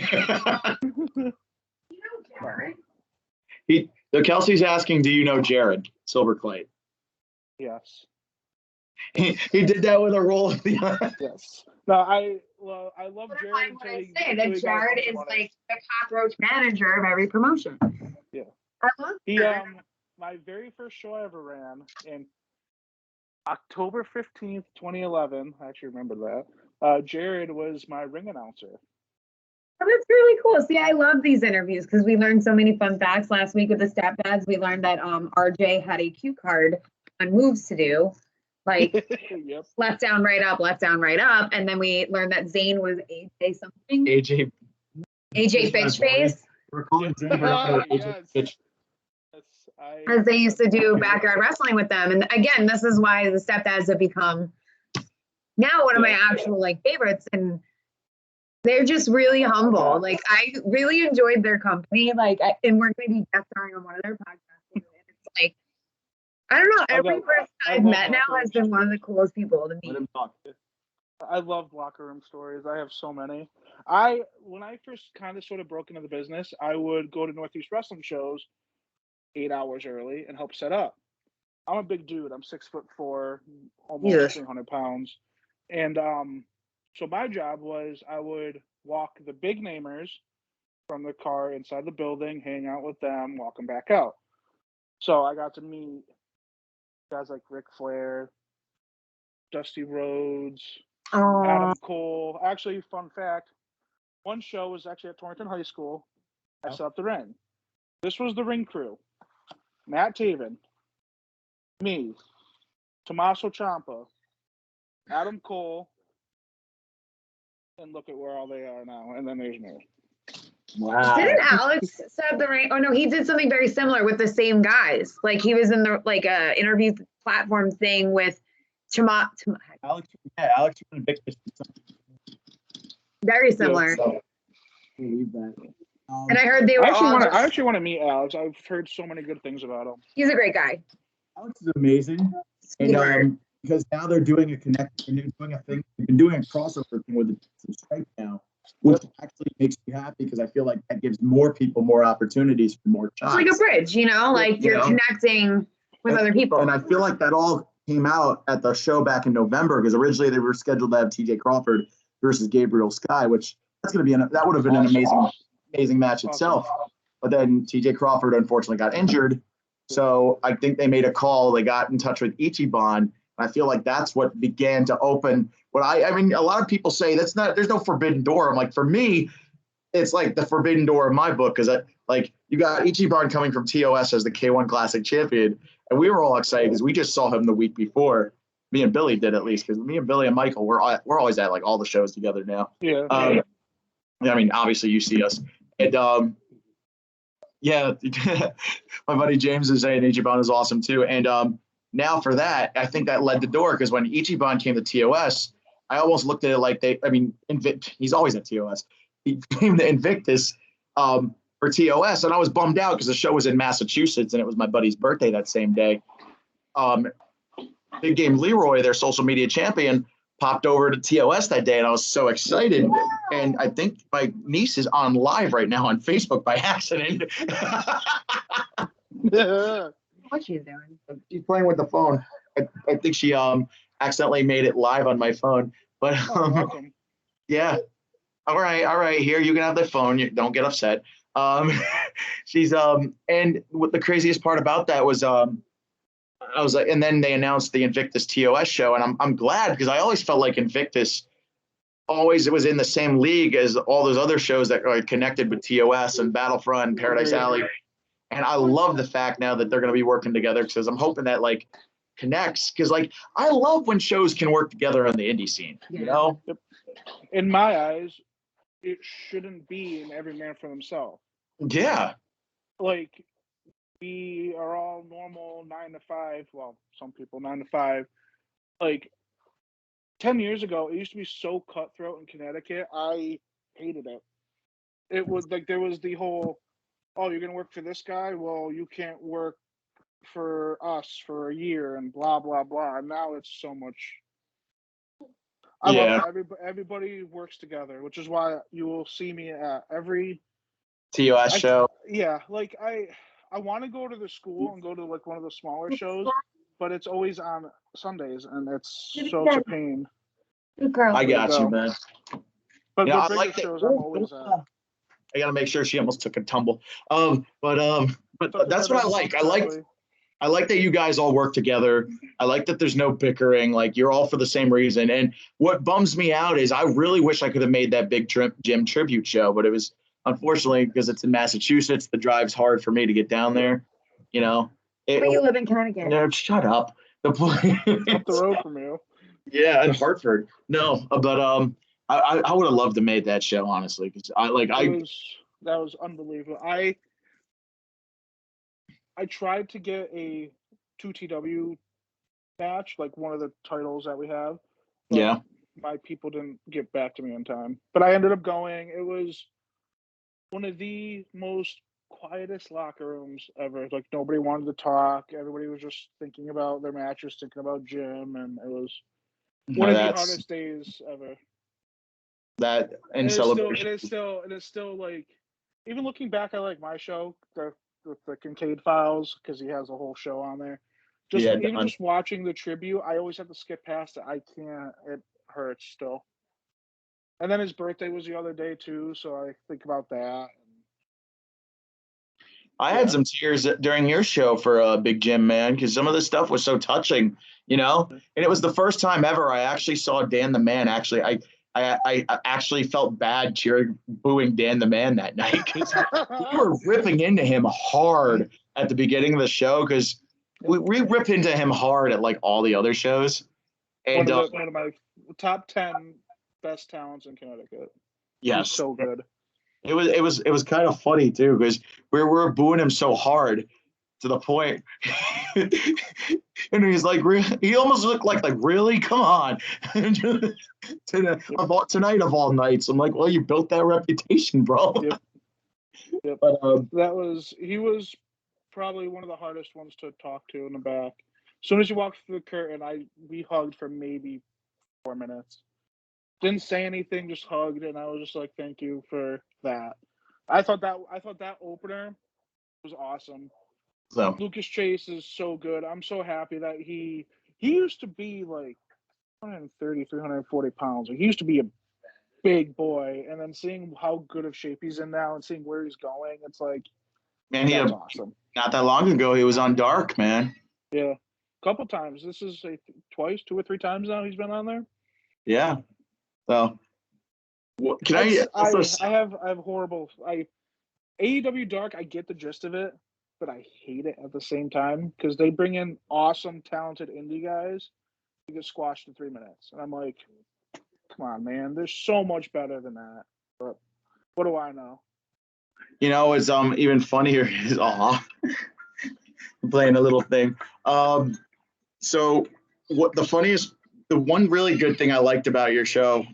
So Kelsey's asking, "Do you know Jared Silverclay?" Yes. He did that with a roll of the. Yes. No, I love Jared. Jared is like the cockroach manager of every promotion. Yeah. I love Jared. My very first show I ever ran in October 15th, 2011. I actually remember that. Jared was my ring announcer. Oh, that's really cool. See, I love these interviews because we learned so many fun facts last week with the stepdads. We learned that RJ had a cue card on moves to do. Like yep. left down, right up, and then we learned that Zane was AJ something. AJ Bitch Face. We're calling Zane AJ Bitch. As they used to do backyard wrestling with them, and again, this is why the stepdads have become now one of my actual like favorites, and they're just really humble. Like I really enjoyed their company. Like, and we're going to be guest starring on one of their podcasts, and it's like. I don't know. Every person I've met now has been one of the coolest people to meet. Let him talk. I love locker room stories. I have so many. When I first kind of sort of broke into the business, I would go to Northeast Wrestling shows 8 hours early and help set up. I'm a big dude. I'm 6'4", almost 300 pounds. And so my job was I would walk the big namers from the car inside the building, hang out with them, walk them back out. So I got to meet guys like Ric Flair, Dusty Rhodes, Adam Cole. Actually, fun fact, one show was actually at Torrington High School. I set up the ring. This was the ring crew. Matt Taven, me, Tommaso Ciampa, Adam Cole, and look at where all they are now. And then there's me. Wow. Didn't Alex set the ring? Oh no, he did something very similar with the same guys. Like he was in the interview platform thing with Alex very similar. So, believe that. And I heard they were. I actually want to meet Alex. I've heard so many good things about him. He's a great guy. Alex is amazing, and because now they're doing a connect, and they're doing a thing. They've been doing a crossover thing with the Stripe now, which actually makes me happy because I feel like that gives more people more opportunities for more shots. It's like a bridge, like you're connecting with other people. And I feel like that all came out at the show back in November because originally they were scheduled to have TJ Crawford versus Gabriel Sky, which that would have been an amazing match itself. But then TJ Crawford unfortunately got injured. So I think they made a call. They got in touch with Ichiban. I feel like that's what began to open what I mean, a lot of people say there's no forbidden door. I'm like, for me, it's like the forbidden door of my book because you got Ichiban coming from TOS as the K1 Classic champion. And we were all excited because we just saw him the week before. Me and Billy did, at least, because me and Billy and Michael, we're always at like all the shows together now. Yeah. I mean, obviously you see us. And yeah, my buddy James is saying Ichiban is awesome too. And now for that, I think that led the door because when Ichiban came to TOS, I almost looked at it like he's always at TOS. He came to Invictus for TOS, and I was bummed out because the show was in Massachusetts and it was my buddy's birthday that same day. And Big Game Leroy, their social media champion, popped over to TOS that day, and I was so excited. And I think my niece is on live right now on Facebook by accident. What you doing? She's playing with the phone. I think she accidentally made it live on my phone. But Welcome. yeah. All right. Here, you can have the phone. Don't get upset. She's and what the craziest part about that was I was like, and then they announced the Invictus TOS show, and I'm glad, because I always felt like Invictus always was in the same league as all those other shows that are connected with TOS and Battlefront and Paradise Alley. And I love the fact now that they're going to be working together, because I'm hoping that like connects, because like I love when shows can work together on the indie scene. You know, in my eyes, it shouldn't be in every man for themselves. Yeah. Like, we are all normal 9 to 5. Well, some people 9 to 5. Like 10 years ago, it used to be so cutthroat in Connecticut. I hated it. It was like there was the whole, oh, you're gonna work for this guy? Well, you can't work for us for a year and blah blah blah. And now it's so much. I love it. Everybody works together, which is why you will see me at every TOS show. Yeah, like I want to go to the school and go to like one of the smaller shows, but it's always on Sundays, and it's such a pain. Girl. I got you, man. But I bigger like shows, I'm always at. I gotta make sure she almost took a tumble. But that's what I like. I like that you guys all work together. I like that there's no bickering. Like, you're all for the same reason. And what bums me out is I really wish I could have made that big gym tribute show, but it was unfortunately, because it's in Massachusetts, the drive's hard for me to get down there. You know, But you live in Connecticut. No, shut up. Up the road from you. Yeah, in Hartford. No, but I would have loved to made that show, honestly, because that was unbelievable. I tried to get a 2TW match, like one of the titles that we have. Yeah. My people didn't get back to me in time. But I ended up going. It was one of the most quietest locker rooms ever. Like, nobody wanted to talk. Everybody was just thinking about their matches, thinking about gym, and it was one of the hardest days ever. That in celebration. It is still like, even looking back at like my show, with the Kincaid Files, because he has a whole show on there. Just watching the tribute, I always have to skip past it. I can't. It hurts still. And then his birthday was the other day too, so I think about that. I had some tears during your show for Big Jim, man, because some of the stuff was so touching, you know. And it was the first time ever I actually saw Dan the Man. Actually, I actually felt bad booing Dan the Man that night, because we were ripping into him hard at the beginning of the show, because we rip into him hard at like all the other shows. And one of my top 10 best talents in Connecticut. Yes, he's so good. It was kind of funny too, because we were booing him so hard to the point, and he's like, he almost looked like really, come on, tonight of all nights. I'm like, well, you built that reputation, bro. Yep. But he was probably one of the hardest ones to talk to in the back. As soon as you walked through the curtain, we hugged for maybe 4 minutes. Didn't say anything, just hugged, and I was just like, thank you for that. I thought that opener was awesome. So Lucas Chase is so good. I'm so happy that he used to be like 130, 340 pounds. He used to be a big boy, and then seeing how good of shape he's in now and seeing where he's going, it's like, man, that's awesome. Not that long ago, he was on Dark, man. Yeah, a couple times. This is twice, 2 or 3 times now he's been on there. Yeah. So, I have horrible. AEW Dark, I get the gist of it, but I hate it at the same time, because they bring in awesome, talented indie guys to get squashed in 3 minutes, and I'm like, come on, man, there's so much better than that. But what do I know? You know, it's even funnier is playing a little thing. So the one really good thing I liked about your show,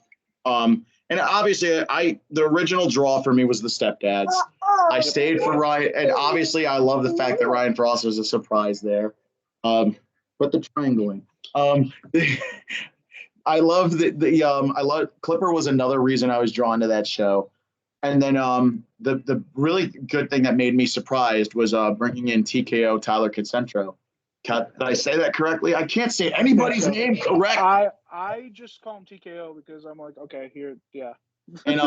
and obviously the original draw for me was the stepdads. I stayed for Ryan, and obviously I love the fact that Ryan Frost was a surprise there. But Put the triangle in. I love I love Clipper was another reason I was drawn to that show. And then the really good thing that made me surprised was bringing in TKO Tyler Concentro. Did I say that correctly? I can't say anybody's name correct. I just call him TKO because I'm like, okay, here, yeah. And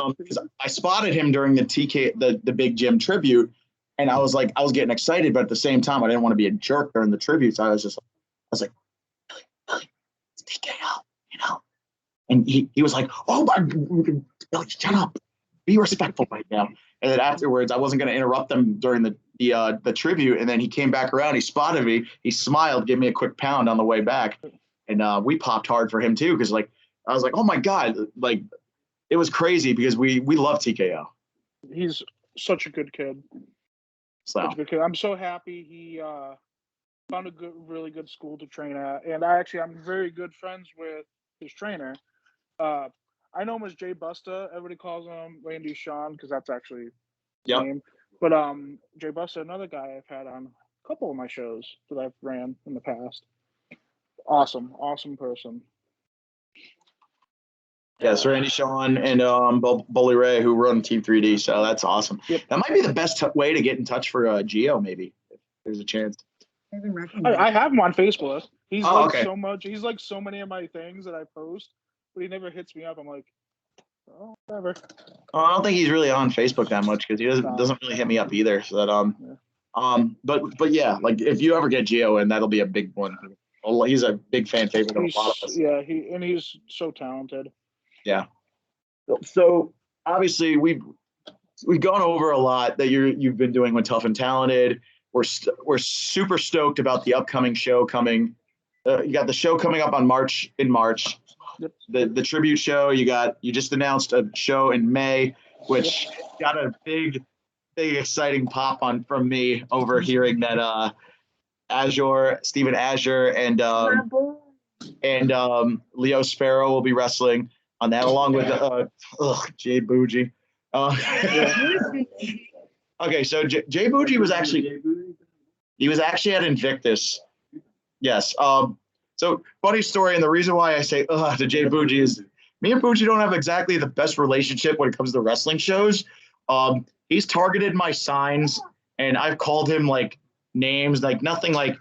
I spotted him during the Big Jim tribute, and I was getting excited, but at the same time, I didn't want to be a jerk during the tribute. So I was like, Billy, it's TKO, you know. And he was like, oh my, Billy, shut up, be respectful right now. And then afterwards, I wasn't going to interrupt them during the tribute. And then he came back around, he spotted me, he smiled, gave me a quick pound on the way back, and we popped hard for him too, because like I was like, oh my god, like it was crazy because we love TKO. He's such a good kid. So such a good kid. I'm so happy he found a really good school to train at, and I'm very good friends with his trainer. I know him as Jay Busta. Everybody calls him Randy Sean because that's actually his name. But Jay Busta, another guy I've had on a couple of my shows that I've ran in the past. Awesome person. Yes, Randy Sean and Bully Ray, who run Team 3D. So that's awesome. Yep. That might be the best way to get in touch for Geo, maybe, if there's a chance. I have him on Facebook. He's okay. so much. He's like so many of my things that I post, but he never hits me up. I'm like, oh, whatever. I don't think he's really on Facebook that much because he doesn't really hit me up either. So that but yeah, like if you ever get Geo in, that'll be a big one. Well, he's a big fan favorite of a lot of us. Yeah, he's so talented. Yeah. So obviously we've gone over a lot that you've been doing with Tough and Talented. We're super stoked about the upcoming show coming. You got the show coming up in March. Yep. The tribute show. You just announced a show in May, which got a big exciting pop from me over hearing that Steven Azure and Leo Sparrow will be wrestling on that, along with Jay Bougie. Okay, so Jay Bougie was actually at Invictus. Yes. So funny story, and the reason why I say to Jay Bougie is me and Bougie don't have exactly the best relationship when it comes to wrestling shows. He's targeted my signs, and I've called him like names, like nothing like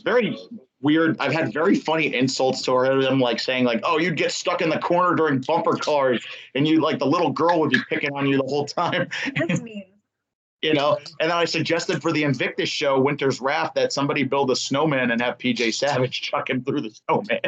very weird. I've had very funny insults to him, like saying like, oh, you'd get stuck in the corner during bumper cars, and you like the little girl would be picking on you the whole time. That's mean. You know, and then I suggested for the Invictus show, Winter's Wrath, that somebody build a snowman and have PJ Savage chuck him through the snowman.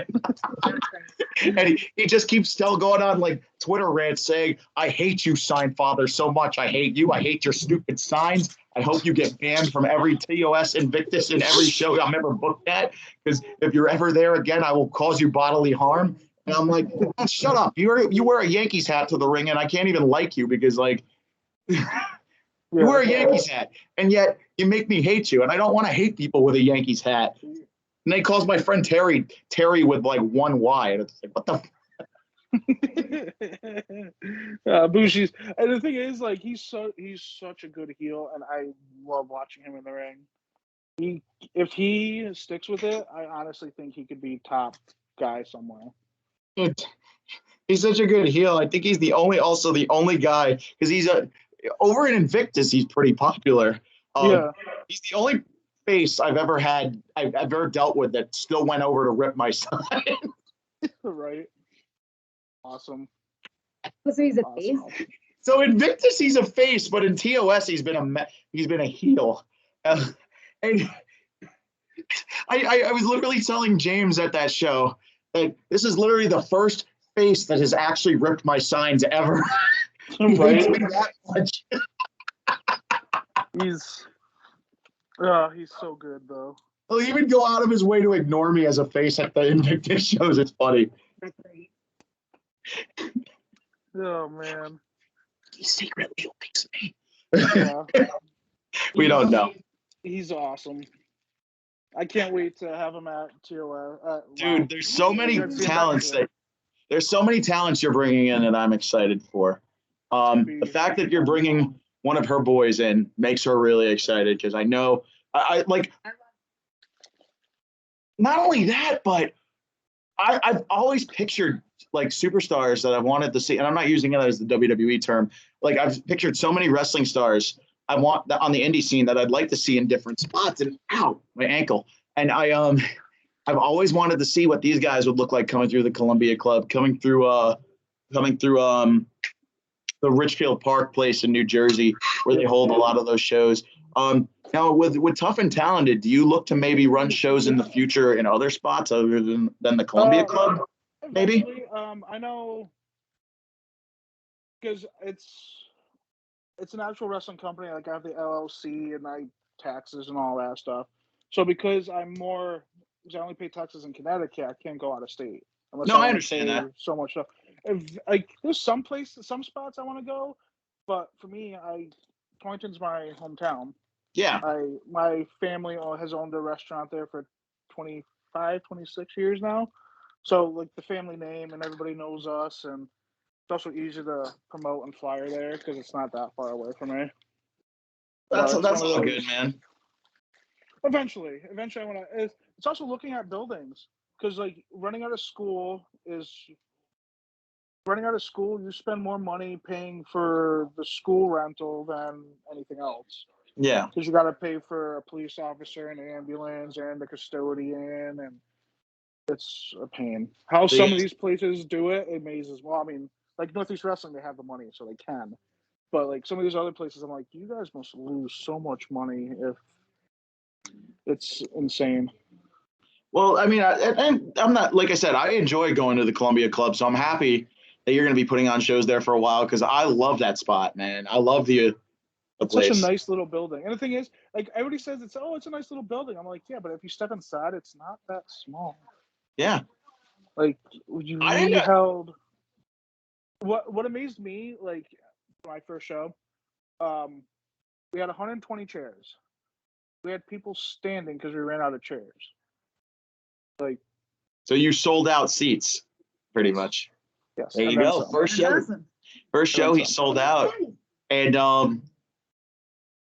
And he just keeps still going on like Twitter rants saying, I hate you, sign father, so much. I hate you. I hate your stupid signs. I hope you get banned from every TOS Invictus in every show I'm ever booked at, because if you're ever there again, I will cause you bodily harm. And I'm like, oh, shut up. You wear a Yankees hat to the ring, and I can't even like you because like you wear a Yankees hat, and yet you make me hate you. And I don't want to hate people with a Yankees hat. And they calls my friend Terry with like one Y. And it's like, what the Bushi's, and the thing is, like, he's such a good heel, and I love watching him in the ring. If he sticks with it, I honestly think he could be top guy somewhere. He's such a good heel. I think he's the only guy, because he's over in Invictus, he's pretty popular. He's the only face I've ever dealt with that still went over to rip my sign. Right. Awesome. So he's a face. So Invictus, he's a face, but in TOS, he's been a heel. And I was literally telling James at that show that this is literally the first face that has actually ripped my signs ever. Right. That much. He's so good though. He'll even go out of his way to ignore me as a face at the Invictus shows. It's funny. Oh man. He secretly likes me. Yeah. We don't know. He's awesome. I can't wait to have him at TOS. Dude, there's so many talents there's so many talents you're bringing in that I'm excited for. The fact that you're bringing one of her boys in makes her really excited, because I know I like not only that, but I've always pictured like superstars that I've wanted to see, and I'm not using it as the WWE term. Like I've pictured so many wrestling stars I want that on the indie scene that I'd like to see in different spots. And ow, my ankle. And I've always wanted to see what these guys would look like coming through the Columbia Club, coming through the Richfield Park place in New Jersey, where they hold a lot of those shows. Now, with Tough and Talented, do you look to maybe run shows in the future in other spots other than the Columbia Club? Maybe. I know because it's an actual wrestling company. Like I have the LLC and I taxes and all that stuff. So because I only pay taxes in Connecticut, I can't go out of state. No, I understand that. So much stuff. Like there's some spots I want to go, but for me, Torrington's my hometown. Yeah. My family has owned a restaurant there for 25, 26 years now. So like the family name and everybody knows us, and it's also easy to promote and flyer there because it's not that far away from me. That's all good, man. Eventually I want to. It's also looking at buildings because like running out of school, you spend more money paying for the school rental than anything else. Yeah. Because you got to pay for a police officer and an ambulance and the custodian, and it's a pain. How some of these places do it amazes. Well, I mean, like Northeast Wrestling, they have the money, so they can. But like some of these other places, I'm like, you guys must lose so much money if it's insane. Well, I mean, I'm not, like I said, I enjoy going to the Columbia Club, so I'm happy that you're going to be putting on shows there for a while because I love that spot, man. I love the place. Such a nice little building. And the thing is, like everybody says, it's a nice little building. I'm like, yeah, but if you step inside, it's not that small. Yeah. Like you really held. What amazed me, like my first show, we had 120 chairs. We had people standing because we ran out of chairs. Like, so you sold out seats, pretty much. Yes. There you go. First show, he sold out. And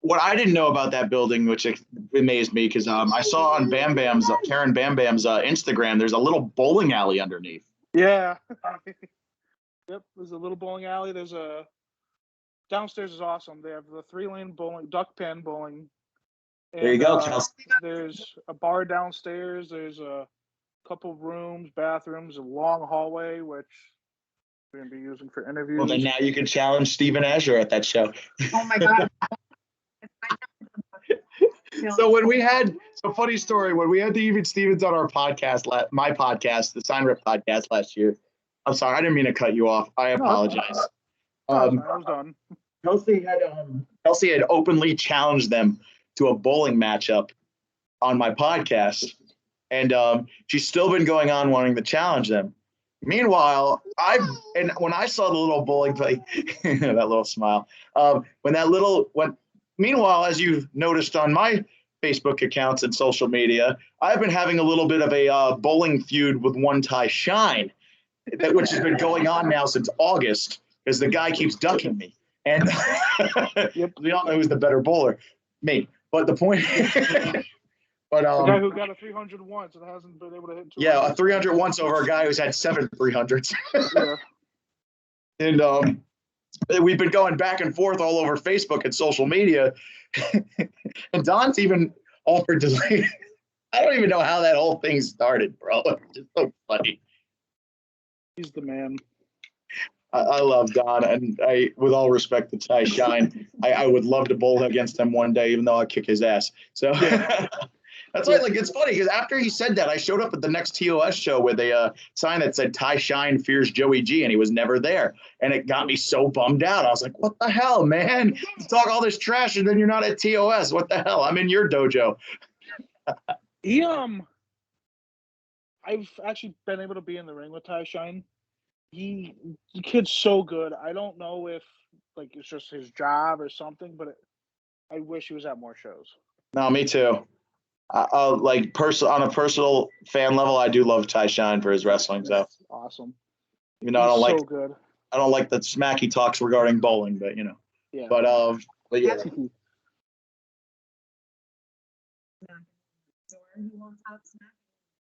what I didn't know about that building, which amazed me, because I saw on Karen Bam Bam's Instagram, there's a little bowling alley underneath. Yeah. Yep. There's a little bowling alley. Downstairs is awesome. They have the 3-lane bowling, duck pin bowling. And, there you go, Kelsey. There's a bar downstairs. There's a couple rooms, bathrooms, a long hallway, which we're going to be using for interviews. Well, then now you can challenge Steven Azure at that show. Oh my God. So funny story, when we had the Even Stevens on our podcast, my podcast, the Sign Rip podcast last year, I'm sorry, I didn't mean to cut you off. I apologize. I was done. Kelsey had openly challenged them to a bowling matchup on my podcast, and she's still been going on wanting to challenge them. Meanwhile, when I saw the little bowling play, that little smile, meanwhile, as you've noticed on my Facebook accounts and social media, I've been having a little bit of a bowling feud with one Ty Shine, which has been going on now since August, because the guy keeps ducking me. And we all know who's the better bowler, me. But the point, the guy who got a 300 once and hasn't been able to hit. Yeah, a 300 once over a guy who's had 7 300s. Yeah. And we've been going back and forth all over Facebook and social media. And Don's even offered to, like, I don't even know how that whole thing started, bro. It's just so funny. He's the man. I love Don, and with all respect to Ty Shine, I would love to bowl against him one day, even though I kick his ass. So that's why, like, it's funny because after he said that, I showed up at the next TOS show with a sign that said Ty Shine fears Joey G, and he was never there, and it got me so bummed out. I was like, "What the hell, man? You talk all this trash, and then you're not at TOS. What the hell? I'm in your dojo." I've actually been able to be in the ring with Ty Shine. The kid's so good. I don't know if like it's just his job or something, but I wish he was at more shows. No, me too. Like on a personal fan level, I do love Ty Shine for his wrestling. So awesome. You know, He's so good. I don't like the smack he talks regarding bowling, but you know. Yeah. But yeah.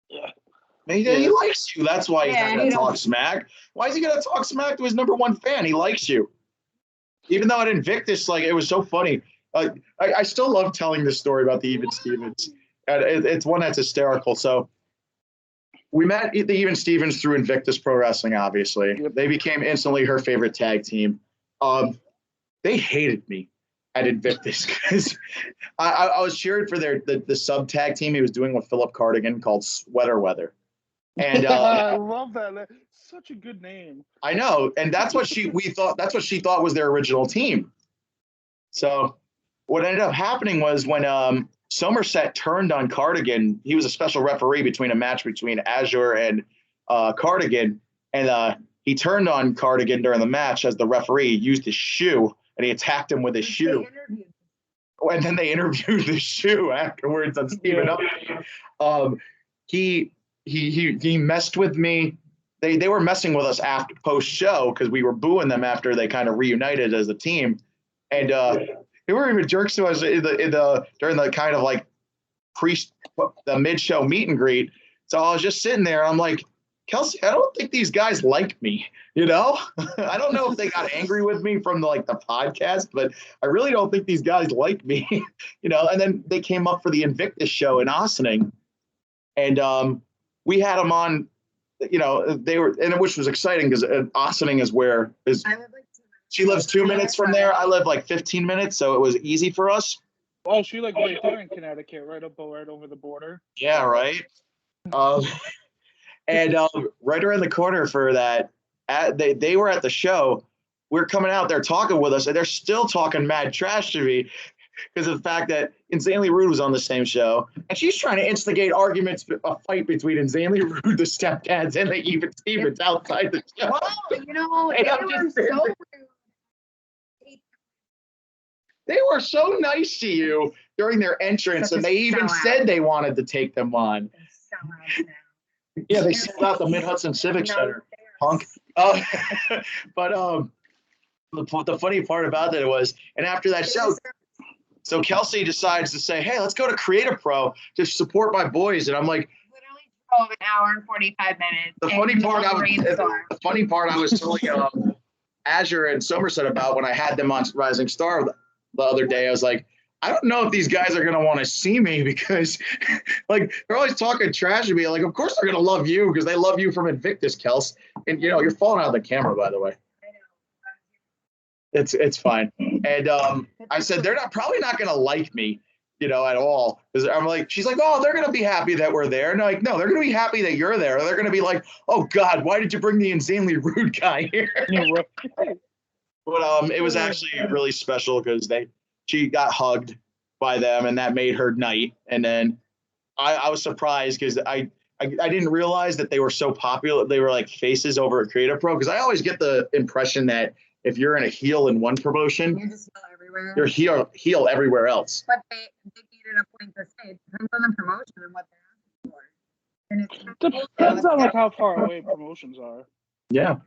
Yeah. He likes you. That's why he's Yeah, not going to talk smack. Why is he going to talk smack to his number one fan? He likes you. Even though at Invictus, like, it was so funny. I still love telling this story about the Even Stevens. And it's one that's hysterical. So we met the Even Stevens through Invictus Pro Wrestling, obviously. Yep. They became instantly her favorite tag team. They hated me at Invictus because I was cheering for the sub tag team he was doing with Philip Cardigan called Sweater Weather. And I love that. Such a good name. I know, and that's what she thought was their original team. So what ended up happening was when Somerset turned on Cardigan, he was a special referee between a match between Azure and Cardigan, and he turned on Cardigan during the match as the referee, used his shoe, and he attacked him with his shoe. And then they interviewed the shoe afterwards on Steven Up. He messed with me. They were messing with us after post show because we were booing them after they kind of reunited as a team, and they were even jerks to us during the kind of like the mid show meet and greet. So I was just sitting there. I'm like, Kelsey, I don't think these guys like me. I don't know if they got angry with me from the podcast, but I really don't think these guys like me. And then they came up for the Invictus show in Ossining, and we had them on. They were, and which was exciting because Ossining is where is. I live like 2 minutes. She lives 2 minutes from there. I live like 15 minutes, so it was easy for us. Oh, she like right there in Connecticut, right over the border. Yeah, right. And right around the corner for that, they were at the show. We're coming out there talking with us, and they're still talking mad trash to me because of the fact that Insanely Rude was on the same show, and she's trying to instigate arguments, a fight between Insanely Rude, the stepdads, and the Even Stevens outside the show. Well, they were so rude. They were so nice to you during their entrance, and they even said they wanted to take them on. Yeah, they sold out the Mid-Hudson Civic Center, punk. But the funny part about that was, and after that show, so Kelsey decides to say, hey, let's go to Creative Pro to support my boys. And I'm like, literally drove an hour and 45 minutes. The funny part I was telling Azure and Somerset about when I had them on Rising Star the other day, I was like, I don't know if these guys are going to want to see me because like they're always talking trash to me. Like, of course they're going to love you because they love you from Invictus, Kels. And you're falling out of the camera, by the way. It's fine. And I said, they're probably not going to like me, at all. Because I'm like, she's like, oh, they're going to be happy that we're there. And I'm like, no, they're going to be happy that you're there. They're going to be like, oh God, why did you bring the Insanely Rude guy here? But it was actually really special because she got hugged by them, and that made her night. And then I was surprised because I didn't realize that they were so popular. They were like faces over at Creative Pro, because I always get the impression that if you're in a heel in one promotion, you're just heel everywhere. You're heel everywhere else. But they needed a point to say. It depends on the promotion and what they're asking for. And it depends on like how far away promotions are. Yeah,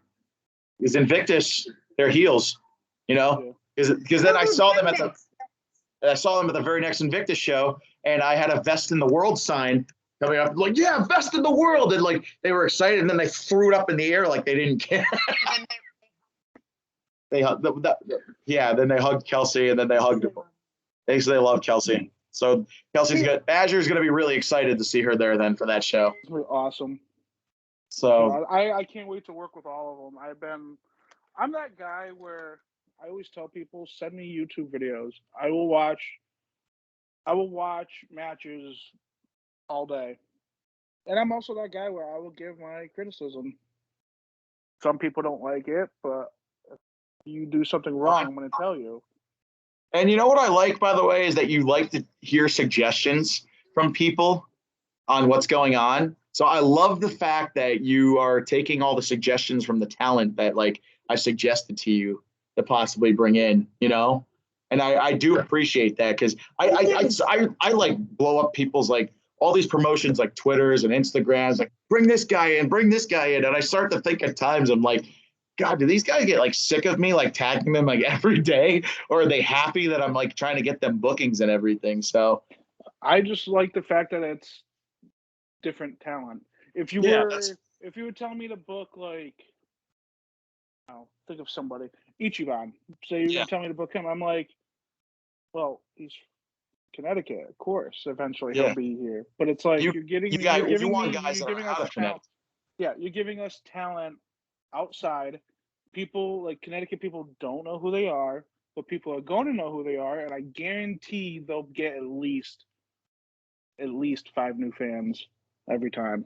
because Invictus, they're heels, because then I saw them at the very next Invictus show, and I had a Best in the World sign coming up, like, yeah, Best in the World, and like they were excited, and then they threw it up in the air like they didn't care. Then they hugged Kelsey, and then they hugged him. They love Kelsey. So Kelsey's good. Azure's going to be really excited to see her there then for that show. It's really awesome. So I can't wait to work with all of them. I'm that guy where I always tell people, send me YouTube videos. I will watch matches all day. And I'm also that guy where I will give my criticism. Some people don't like it, but if you do something wrong, I'm going to tell you. And you know what I like, by the way, is that you like to hear suggestions from people on what's going on. So I love the fact that you are taking all the suggestions from the talent that like I suggested to you to possibly bring in, and I do appreciate that because I like blow up people's like all these promotions like Twitters and Instagrams, like bring this guy in, and I start to think at times I'm like, God, do these guys get like sick of me like tagging them like every day, or are they happy that I'm like trying to get them bookings and everything? So I just like the fact that different talent. If you Yeah, were telling me to book like, think of somebody, Ichiban. Say you're Yeah. gonna tell me to book him, I'm like, well, he's Connecticut, of course. Eventually Yeah. he'll be here, but it's like You you're giving want guys you're that are giving out us of Connecticut. Yeah, you're giving us talent outside. People like Connecticut people don't know who they are, but people are going to know who they are, and I guarantee they'll get at least 5 new fans every time.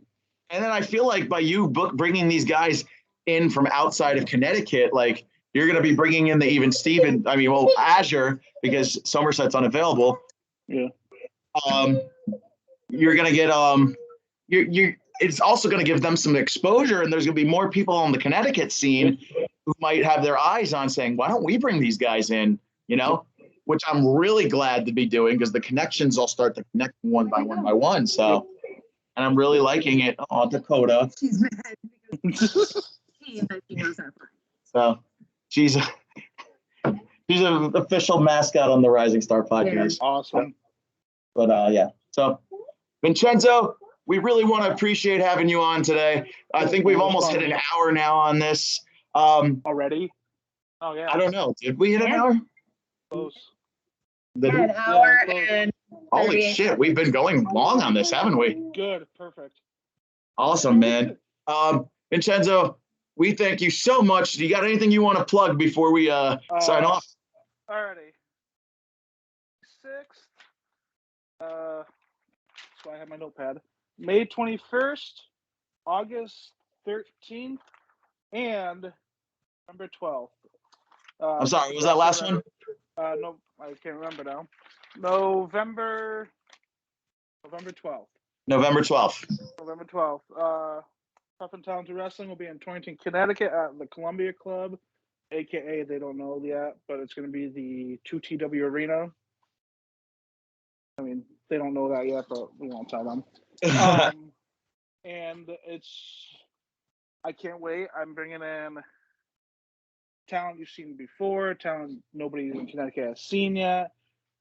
And then I feel like by you bringing these guys in from outside of Connecticut, like you're going to be bringing in the even Steven. I mean, well, Azure, because Somerset's unavailable. Yeah. You're going to get it's also going to give them some exposure, and there's going to be more people on the Connecticut scene who might have their eyes on saying, why don't we bring these guys in, which I'm really glad to be doing, because the connections all start to connect one by one. So, and I'm really liking it. Oh, Dakota. She's mad because she knows our friend. So she's an official mascot on the Rising Star podcast. Yeah. Awesome. But yeah. So Vincenzo, we really want to appreciate having you on today. I think we've almost hit an hour now on this. Already? Oh yeah. I don't know. Did we hit an hour? Close. An hour and holy shit, we've been going long on this, haven't we? Good. Perfect. Awesome, man. Vincenzo, we thank you so much. Do you got anything you want to plug before we sign off? Alrighty. 6th. So I have my notepad. May 21st, August 13th, and November 12th. I'm sorry, was that last one? No, I can't remember now. November 12th. November 12th. November 12th. Tough and Talented Wrestling will be in Torrington, Connecticut at the Columbia Club, aka they don't know yet, but it's going to be the 2TW Arena. I mean, they don't know that yet, but we won't tell them. And I can't wait. I'm bringing in talent you've seen before, talent nobody in Connecticut has seen yet,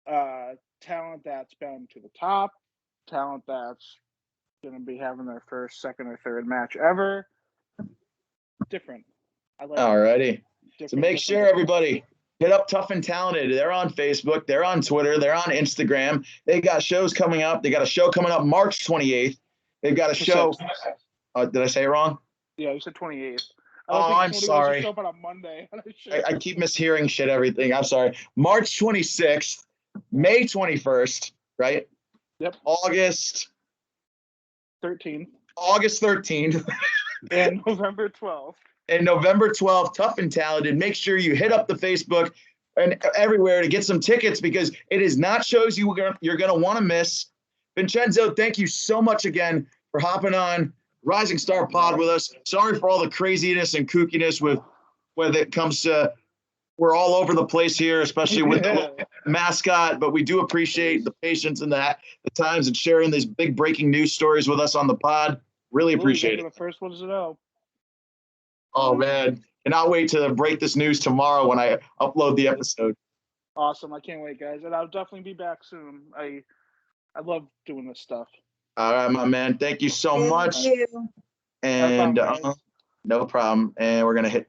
talent that's been to the top, talent that's going to be having their first, second, or third match ever. Different. I like Alrighty. it. So make sure everybody hit up Tough and Talented. They're on Facebook. They're on Twitter. They're on Instagram. They got shows coming up. They got a show coming up March 28th. They've got a show. Did I say it wrong? Yeah, you said 28th. I'm sorry. Show up on a Monday. I keep mishearing everything. I'm sorry. March 26th, May 21st, right? Yep. August 13th. And November 12th. And November 12th, Tough and Talented. Make sure you hit up the Facebook and everywhere to get some tickets, because it is not shows you're going to want to miss. Vincenzo, thank you so much again for hopping on Rising Star Pod with us. Sorry for all the craziness and kookiness when it comes to, we're all over the place here, especially with the mascot, but we do appreciate the patience and the times and sharing these big breaking news stories with us on the pod. Really appreciate it. The first ones to know. Oh man. Cannot wait to break this news tomorrow when I upload the episode. Awesome. I can't wait, guys. And I'll definitely be back soon. I love doing this stuff. All right, my man. Thank you so much. Thank you. And no problem. And we're going to hit